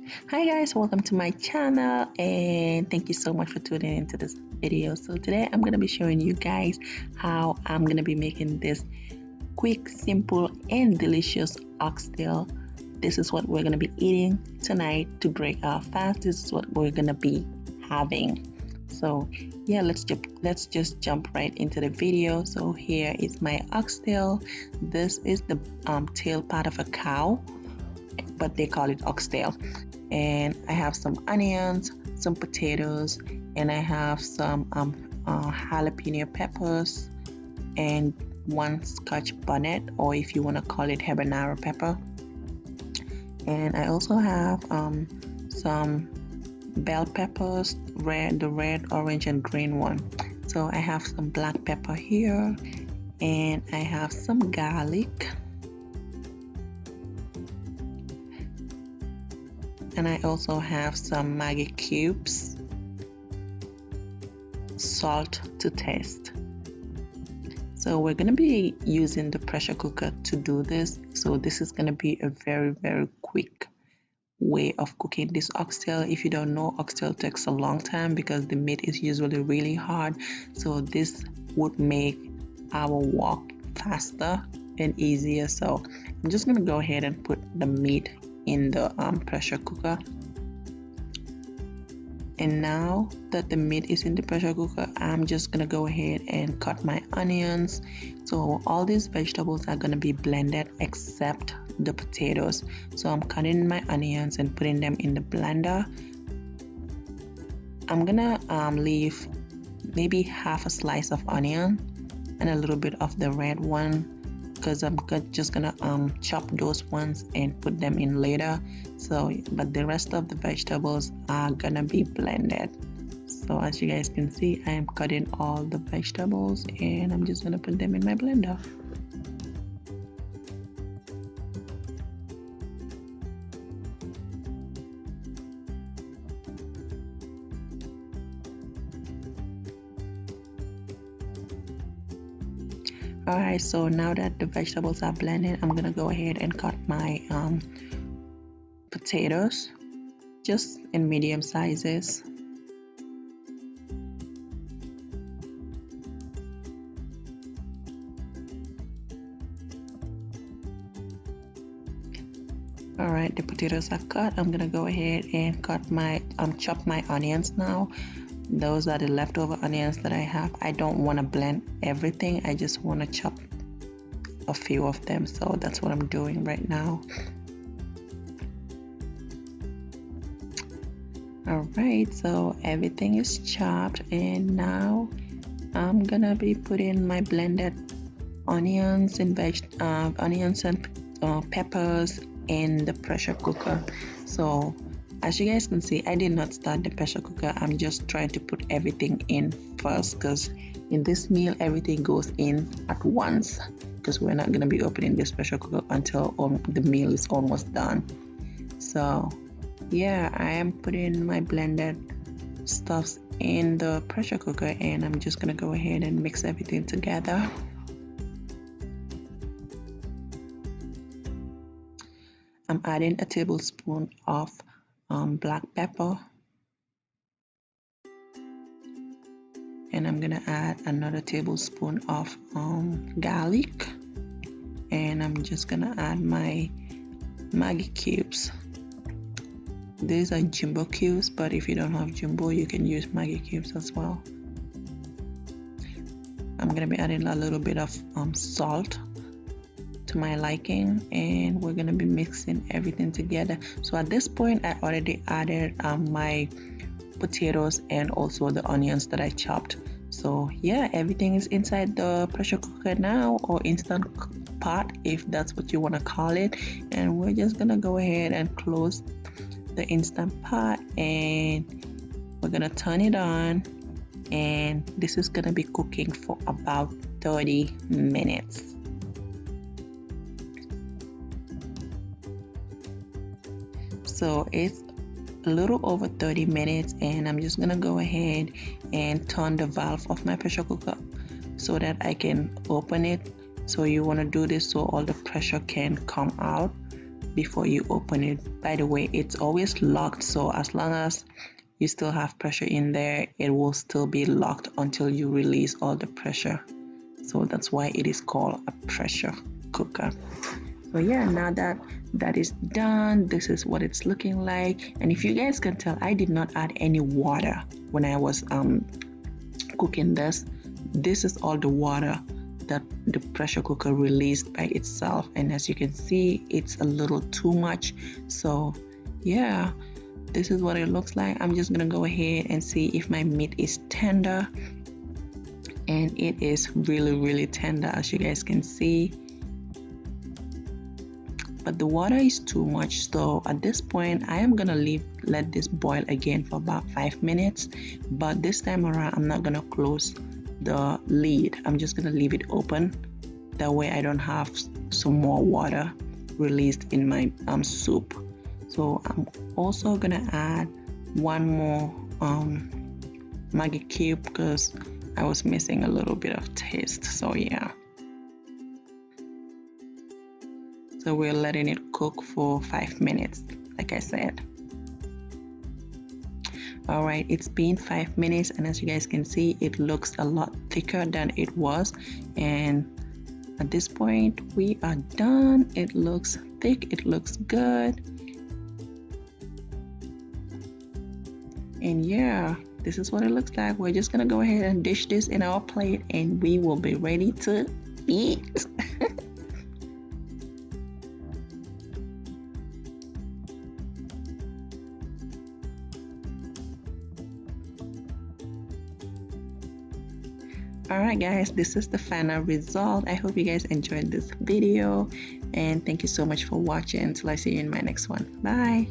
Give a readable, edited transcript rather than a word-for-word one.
Hi guys, welcome to my channel and thank you so much for tuning into this video. So today I'm going to be showing you guys how I'm going to be making this quick, simple and delicious oxtail. This is what we're going to be eating tonight to break our fast. This is what we're going to be having. So yeah, let's just jump right into the video. So here is my oxtail. This is the tail part of a cow, but they call it oxtail. And I have some onions, some potatoes, and I have some jalapeno peppers and one scotch bonnet, or if you want to call it habanero pepper. And I also have some bell peppers, the red, orange, and green one. So I have some black pepper here, and I have some garlic. And I also have some Maggi cubes, salt to taste. So we're going to be using the pressure cooker to do this. So this is going to be a very, very quick way of cooking this oxtail. If you don't know, oxtail takes a long time because the meat is usually really hard. So this would make our work faster and easier. So I'm just going to go ahead and put the meat in the pressure cooker. And now that the meat is in the pressure cooker, I'm just gonna go ahead and cut my onions. So all these vegetables are gonna be blended except the potatoes. So I'm cutting my onions and putting them in the blender. I'm gonna leave maybe half a slice of onion and a little bit of the red one, because I'm just gonna chop those ones and put them in later. So but the rest of the vegetables are gonna be blended. So as you guys can see, I am cutting all the vegetables and I'm just gonna put them in my blender. Alright, so now that the vegetables are blended, I'm gonna go ahead and cut my potatoes just in medium sizes. Alright, the potatoes are cut. I'm gonna go ahead and chop my onions now. Those are the leftover onions that I have. I don't want to blend everything. I just want to chop a few of them. So that's what I'm doing right now. Alright, so everything is chopped and now I'm gonna be putting my blended onions and peppers in the pressure cooker. So as you guys can see, I did not start the pressure cooker. I'm just trying to put everything in first, because in this meal everything goes in at once, because we're not going to be opening this pressure cooker until the meal is almost done. So yeah, I am putting my blended stuffs in the pressure cooker and I'm just going to go ahead and mix everything together. I'm adding a tablespoon of black pepper, and I'm gonna add another tablespoon of garlic, and I'm just gonna add my Maggi cubes. These are jumbo cubes, but if you don't have jumbo, you can use Maggi cubes as well. I'm gonna be adding a little bit of salt to my liking, and we're gonna be mixing everything together. So at this point I already added my potatoes and also the onions that I chopped. So yeah, everything is inside the pressure cooker now, or instant pot if that's what you want to call it, and we're just gonna go ahead and close the instant pot and we're gonna turn it on, and this is gonna be cooking for about 30 minutes. So it's a little over 30 minutes and I'm just gonna go ahead and turn the valve of my pressure cooker so that I can open it. So you want to do this so all the pressure can come out before you open it. By the way, it's always locked, so as long as you still have pressure in there, it will still be locked until you release all the pressure. So that's why it is called a pressure cooker. So yeah, now that is done, this is what it's looking like. And if you guys can tell, I did not add any water when I was cooking this. This is all the water that the pressure cooker released by itself, and as you can see, it's a little too much. So yeah, this is what it looks like. I'm just gonna go ahead and see if my meat is tender, and it is really tender, as you guys can see, but the water is too much. So at this point, I am gonna let this boil again for about 5 minutes, but this time around I'm not gonna close the lid. I'm just gonna leave it open, that way I don't have some more water released in my soup. So I'm also gonna add one more Maggi cube because I was missing a little bit of taste. So yeah, so we're letting it cook for 5 minutes, like I said. All right, it's been 5 minutes, and as you guys can see, it looks a lot thicker than it was, and at this point we are done. It looks thick, it looks good, and yeah, this is what it looks like. We're just gonna go ahead and dish this in our plate, and we will be ready to eat. Alright guys, this is the final result. I hope you guys enjoyed this video, and thank you so much for watching. Until I see you in my next one. Bye.